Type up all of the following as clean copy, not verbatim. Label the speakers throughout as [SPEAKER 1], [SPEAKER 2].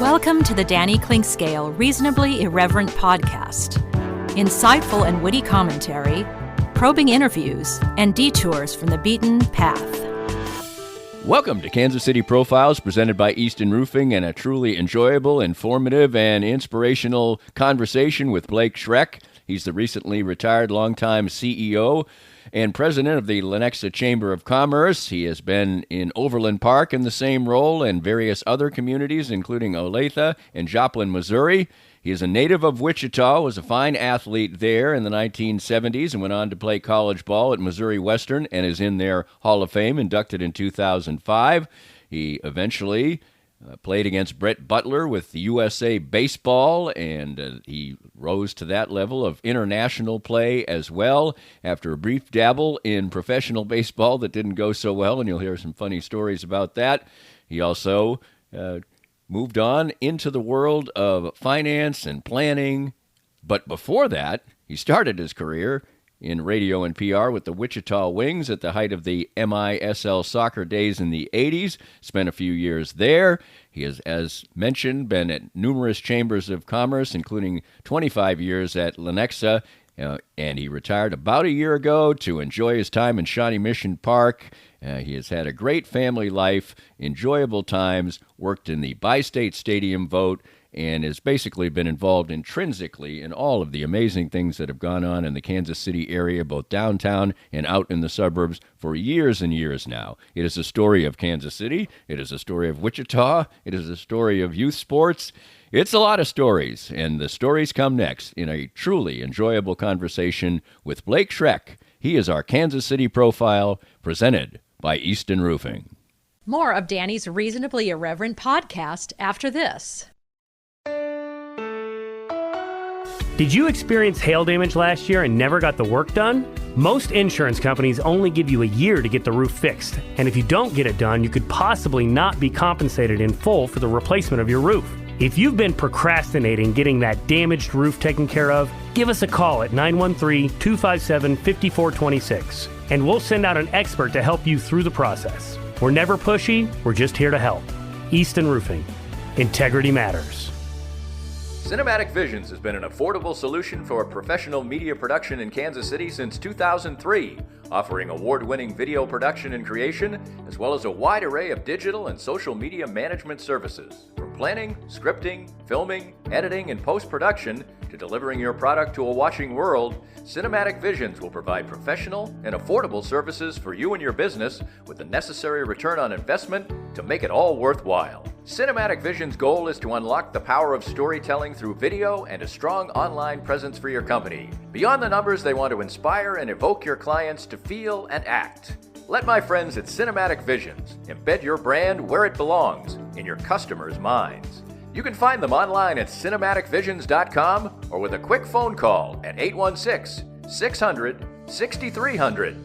[SPEAKER 1] Welcome to the Danny Clinkscale Reasonably Irreverent podcast. Insightful and witty commentary, probing interviews, and detours from the beaten path.
[SPEAKER 2] Welcome to Kansas City Profiles, presented by Easton Roofing, and a truly enjoyable, informative, and inspirational conversation with Blake Schrek. He's the recently retired longtime CEO and president of the Lenexa Chamber of Commerce. He has been in Overland Park in the same role and various other communities, including Olathe and Joplin, Missouri. He is a native of Wichita, was a fine athlete there in the 1970s, and went on to play college ball at Missouri Western and is in their Hall of Fame, inducted in 2005. He eventually played against Brett Butler with the USA Baseball, and he rose to that level of international play as well after a brief dabble in professional baseball that didn't go so well, and you'll hear some funny stories about that. He also moved on into the world of finance and planning, but before that, he started his career in radio and PR with the Wichita Wings at the height of the MISL soccer days in the 80s, spent a few years there. He has, as mentioned, been at numerous chambers of commerce, including 25 years at Lenexa, and he retired about a year ago to enjoy his time in Shawnee Mission Park. He has had a great family life, enjoyable times, worked in the Bi-State Stadium vote, and has basically been involved intrinsically in all of the amazing things that have gone on in the Kansas City area, both downtown and out in the suburbs, for years and years now. It is a story of Kansas City. It is a story of Wichita. It is a story of youth sports. It's a lot of stories, and the stories come next in a truly enjoyable conversation with Blake Schrek. He is our Kansas City Profile, presented by Easton Roofing.
[SPEAKER 1] More of Danny's Reasonably Irreverent podcast after this.
[SPEAKER 3] Did you experience hail damage last year and never got the work done? Most insurance companies only give you a year to get the roof fixed. And if you don't get it done, you could possibly not be compensated in full for the replacement of your roof. If you've been procrastinating getting that damaged roof taken care of, give us a call at 913-257-5426. And we'll send out an expert to help you through the process. We're never pushy, we're just here to help. Easton Roofing. Integrity matters.
[SPEAKER 2] Cinematic Visions has been an affordable solution for professional media production in Kansas City since 2003, offering award-winning video production and creation, as well as a wide array of digital and social media management services. From planning, scripting, filming, editing, and post-production, to delivering your product to a watching world, Cinematic Visions will provide professional and affordable services for you and your business with the necessary return on investment to make it all worthwhile. Cinematic Vision's goal is to unlock the power of storytelling through video and a strong online presence for your company. Beyond the numbers, they want to inspire and evoke your clients to feel and act. Let my friends at Cinematic Visions embed your brand where it belongs, in your customers' minds. You can find them online at cinematicvisions.com or with a quick phone call at 816-600-6300.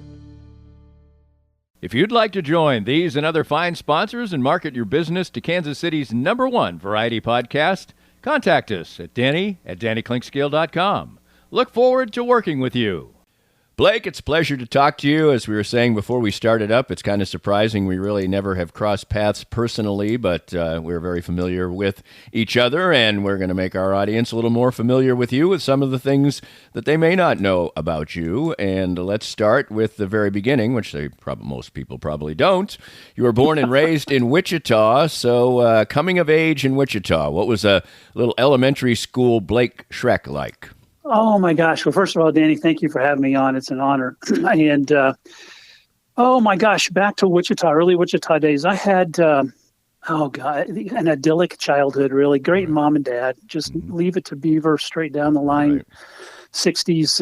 [SPEAKER 2] If you'd like to join these and other fine sponsors and market your business to Kansas City's #1 variety podcast, contact us at danny@dannyclinkscale.com. Look forward to working with you. Blake, it's a pleasure to talk to you. As we were saying before we started up, it's kind of surprising. We really never have crossed paths personally, but we're very familiar with each other, and we're going to make our audience a little more familiar with you with some of the things that they may not know about you. And let's start with the very beginning, which most people probably don't. You were born and raised in Wichita, so coming of age in Wichita, what was a little elementary school Blake Schrek like?
[SPEAKER 4] Oh, my gosh. Well, first of all, Danny, thank you for having me on. It's an honor. And, oh, my gosh, back to Wichita, early Wichita days. I had, an idyllic childhood, really. Great mom and dad. Just leave it to Beaver, straight down the line. Right. 60s,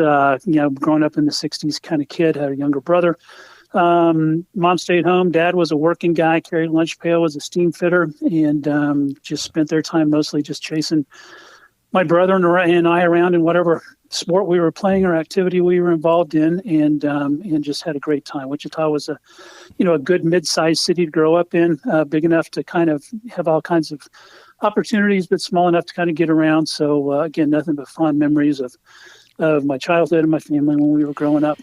[SPEAKER 4] growing up in the 60s kind of kid, had a younger brother. Mom stayed home. Dad was a working guy, carried lunch pail, was a steam fitter, and just spent their time mostly just chasing my brother and I around in whatever sport we were playing or activity we were involved in, and just had a great time. Wichita was a good mid-sized city to grow up in, big enough to kind of have all kinds of opportunities, but small enough to kind of get around. So again, nothing but fond memories of my childhood and my family when we were growing up.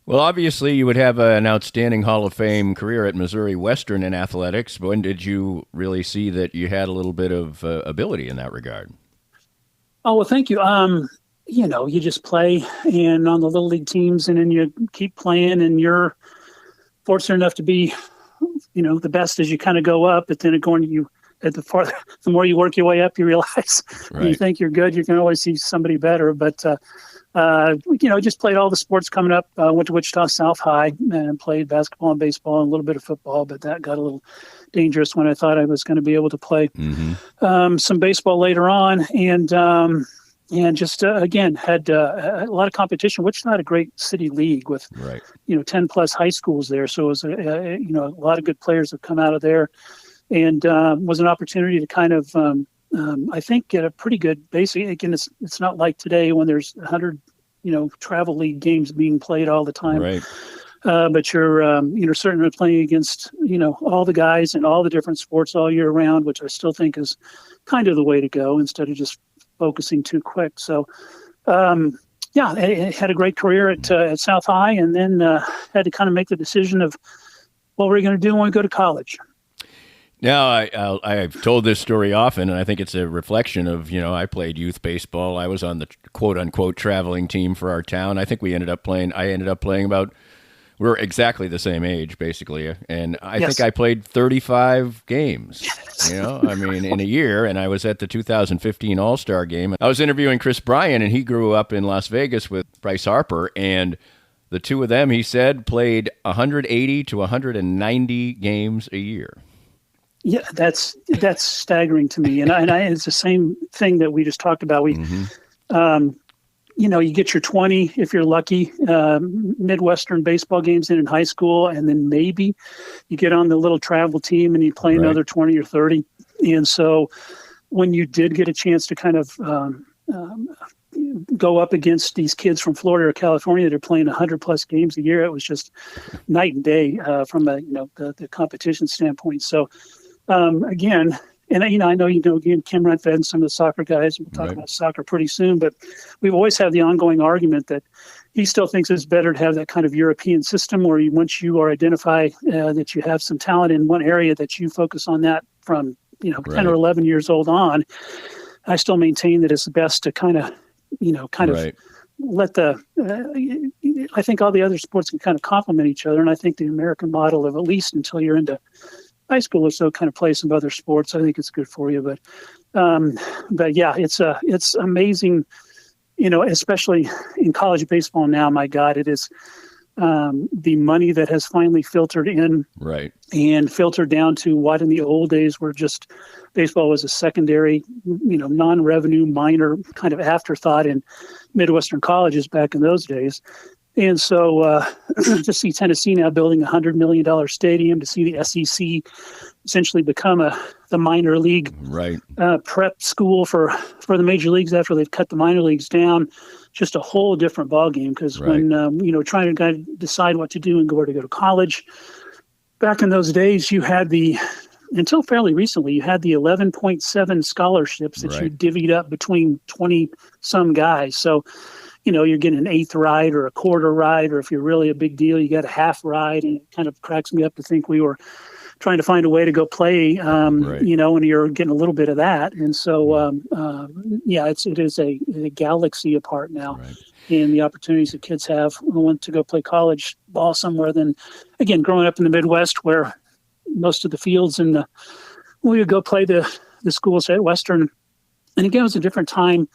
[SPEAKER 2] Well, obviously, you would have an outstanding Hall of Fame career at Missouri Western in athletics. When did you really see that you had a little bit of ability in that regard?
[SPEAKER 4] Oh, well, thank you. You just play and on the little league teams, and then you keep playing, and you're fortunate enough to be, the best as you kind of go up. But then the more you work your way up, you realize when you think you're good, you can always see somebody better. But just played all the sports coming up. Went to Wichita South High and played basketball and baseball and a little bit of football, but that got a little dangerous when I thought I was going to be able to play some baseball later on. And just, again, had a lot of competition. Wichita had a great city league with, 10 plus high schools there. So it was, a lot of good players have come out of there, and was an opportunity to kind of, I think, get a pretty good basic. Again, it's not like today when there's 100, travel league games being played all the time.
[SPEAKER 2] Right.
[SPEAKER 4] But you're certainly playing against, all the guys in all the different sports all year round, which I still think is kind of the way to go instead of just focusing too quick. So, I had a great career at South High, and then had to kind of make the decision of what we're going to do when we go to college.
[SPEAKER 2] Now, I've told this story often, and I think it's a reflection of, I played youth baseball. I was on the quote-unquote traveling team for our town. I think I ended up playing about, we're exactly the same age, basically. And I think I played 35 games, in a year. And I was at the 2015 All-Star game. I was interviewing Chris Bryan, and he grew up in Las Vegas with Bryce Harper. And the two of them, he said, played 180 to 190 games a year.
[SPEAKER 4] Yeah, that's staggering to me. And it's the same thing that we just talked about. You get your 20, if you're lucky, Midwestern baseball games in high school, and then maybe you get on the little travel team and you play another 20 or 30. And so when you did get a chance to kind of go up against these kids from Florida or California that are playing 100 plus games a year, it was just night and day from the competition standpoint. So again, and I know again, Kim Renfed and some of the soccer guys, we'll talk about soccer pretty soon, but we've always had the ongoing argument that he still thinks it's better to have that kind of European system where once you are identify that you have some talent in one area, that you focus on that from 10 or 11 years old on. I still maintain that it's best to kind of let I think all the other sports can kind of complement each other. And I think the American model of, at least until you're into high school or so, kind of play some other sports, I think it's good for you. But yeah, it's amazing, especially in college baseball now. My God, it is the money that has finally filtered in, and filtered down to what in the old days were just baseball was a secondary, non-revenue minor kind of afterthought in Midwestern colleges back in those days. And so to see Tennessee now building a $100 million stadium, to see the SEC essentially become the minor league prep school for the major leagues after they've cut the minor leagues down, just a whole different ballgame. Because when, trying to decide what to do and where to go to college, back in those days, you had until fairly recently, you had the 11.7 scholarships that you divvied up between 20 some guys. So, you're getting an eighth ride or a quarter ride, or if you're really a big deal, you got a half ride. And it kind of cracks me up to think we were trying to find a way to go play, and you're getting a little bit of that. And so, it is a galaxy apart now. And the opportunities that kids have who want to go play college ball somewhere than, again, growing up in the Midwest where most of the fields we would go play the schools at Western. And again, it was a different time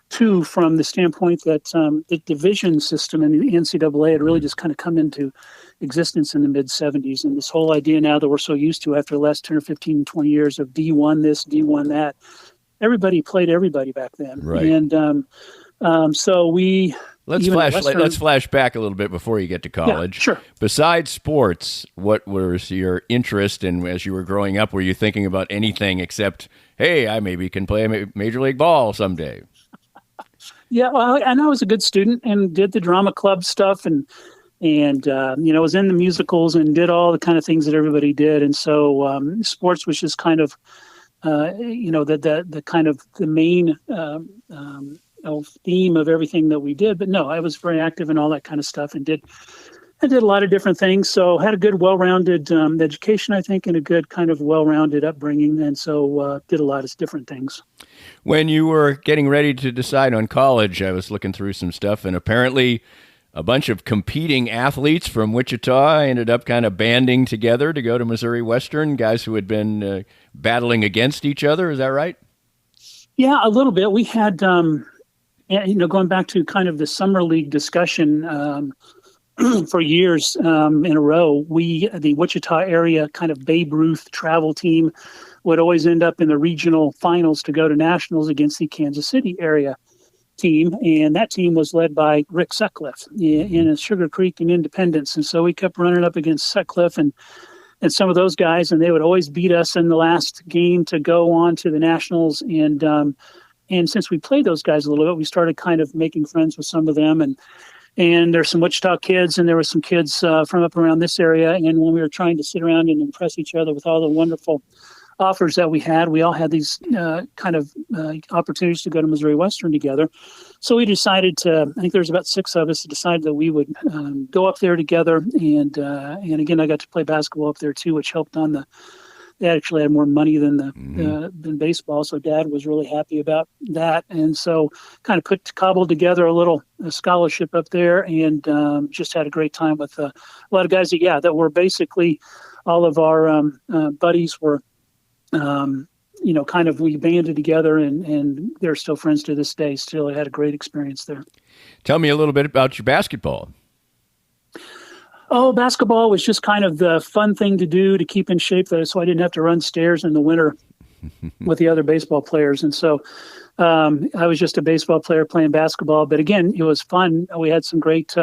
[SPEAKER 4] too, from the standpoint that the division system in the NCAA had really just kind of come into existence in the mid-'70s. And this whole idea now that we're so used to after the last 10 or 15, 20 years of D1 this, D1 that, everybody played everybody back then. And so we...
[SPEAKER 2] Let's flash back a little bit before you get to college.
[SPEAKER 4] Yeah, sure.
[SPEAKER 2] Besides sports, what was your interest in as you were growing up? Were you thinking about anything except, hey, I maybe can play Major League Ball someday?
[SPEAKER 4] Yeah, well, I know I was a good student and did the drama club stuff and was in the musicals and did all the kind of things that everybody did. And so sports was just kind of, the kind of the main theme of everything that we did. But no, I was very active in all that kind of stuff and did I did a lot of different things. So had a good, well-rounded education, I think, and a good kind of well-rounded upbringing. And so did a lot of different things.
[SPEAKER 2] When you were getting ready to decide on college, I was looking through some stuff, and apparently a bunch of competing athletes from Wichita ended up kind of banding together to go to Missouri Western, guys who had been battling against each other. Is that right?
[SPEAKER 4] Yeah, a little bit. We had, going back to kind of the summer league discussion for years in a row, the Wichita area kind of Babe Ruth travel team would always end up in the regional finals to go to nationals against the Kansas City area team. And that team was led by Rick Sutcliffe in Sugar Creek and Independence. And so we kept running up against Sutcliffe and some of those guys, and they would always beat us in the last game to go on to the nationals. And since we played those guys a little bit, we started kind of making friends with some of them. And there's some Wichita kids, and there were some kids from up around this area. And when we were trying to sit around and impress each other with all the wonderful offers that we all had these kind of opportunities to go to Missouri Western together. So we decided I think there's about 6 of us, decided that we would go up there together. And again, I got to play basketball up there too, which helped on they actually had more money than than baseball. So Dad was really happy about that. And so kind of cobbled together a scholarship up there, and just had a great time with a lot of guys that were basically all of our buddies were, we banded together, and they're still friends to this day. Still, I had a great experience there.
[SPEAKER 2] Tell me a little bit about your basketball.
[SPEAKER 4] Oh, basketball was just kind of the fun thing to do to keep in shape, so I didn't have to run stairs in the winter with the other baseball players. And so I was just a baseball player playing basketball. But again, it was fun. We had some great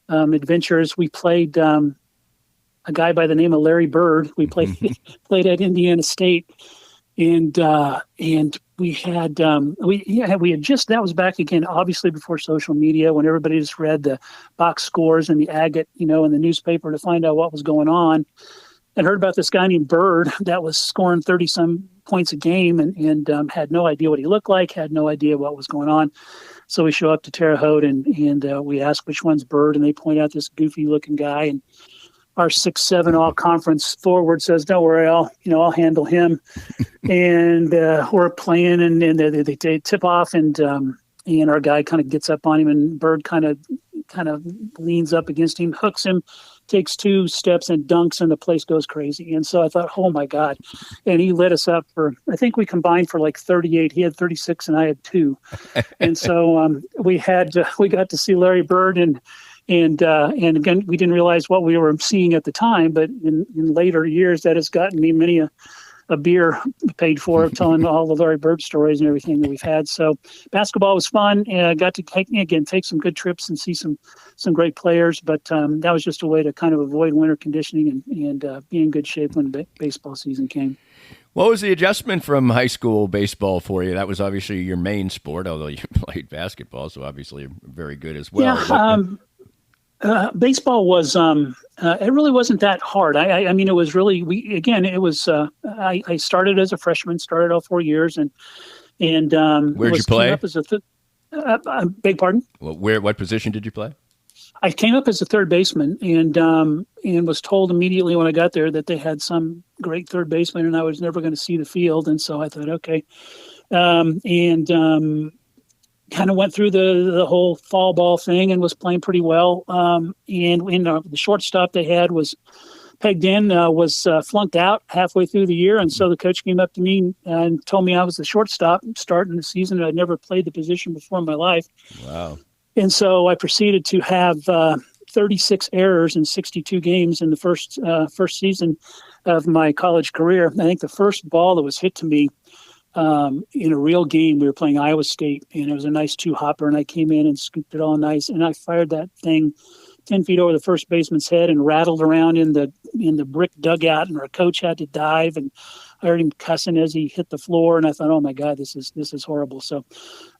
[SPEAKER 4] adventures. We played a guy by the name of Larry Bird. We played at Indiana State, and we had that was back again, obviously before social media, when everybody just read the box scores and the agate, in the newspaper to find out what was going on, and heard about this guy named Bird that was scoring 30 some points a game, and had no idea what he looked like, had no idea what was going on. So we show up to Terre Haute, and we ask which one's Bird, and they point out this goofy looking guy, and our 6'7" all-conference forward says, "Don't worry, I'll handle him." And we're playing, and they tip off, and our guy kind of gets up on him, and Bird kind of leans up against him, hooks him, takes 2 steps and dunks, and the place goes crazy. And so I thought, oh my God! And he lit us up for, I think we combined for like 38. He had 36, and I had 2. And so we got to see Larry Bird, and again, we didn't realize what we were seeing at the time, but in later years, that has gotten me many a beer paid for, telling all the Larry Bird stories and everything that we've had. So basketball was fun. I got to take some good trips and see some great players, but that was just a way to kind of avoid winter conditioning and be in good shape when baseball season came.
[SPEAKER 2] What was the adjustment from high school baseball for you? That was obviously your main sport, although you played basketball, so obviously very good as well.
[SPEAKER 4] Yeah, baseball was, it really wasn't that hard. I mean, it was really, I started as a freshman, started all 4 years, and
[SPEAKER 2] where'd you play?
[SPEAKER 4] Up as beg pardon?
[SPEAKER 2] Well, what position did you play?
[SPEAKER 4] I came up as a third baseman, and was told immediately when I got there that they had some great third baseman, and I was never going to see the field. And so I thought, okay. Kind of went through the whole fall ball thing and was playing pretty well. And the shortstop they had was pegged in, was flunked out halfway through the year. And so the coach came up to me and told me I was the shortstop starting the season. I'd never played the position before in my life.
[SPEAKER 2] Wow.
[SPEAKER 4] And so I proceeded to have 36 errors in 62 games in the first season of my college career. I think the first ball that was hit to me in a real game, we were playing Iowa State, and it was a nice 2-hopper, and I came in and scooped it all nice, and I fired that thing 10 feet over the first baseman's head and rattled around in the brick dugout, and our coach had to dive, and I heard him cussing as he hit the floor, and I thought, oh my God, this is horrible. So,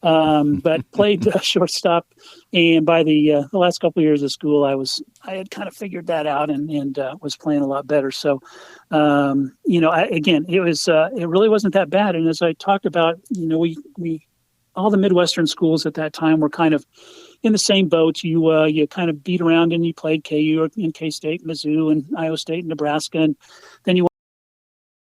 [SPEAKER 4] but played shortstop, and by the last couple of years of school, I had kind of figured that out and was playing a lot better. So, it really wasn't that bad. And as I talked about, we all the Midwestern schools at that time were kind of in the same boat. You kind of beat around and you played KU and K-State, Mizzou, and Iowa State, and Nebraska, and then you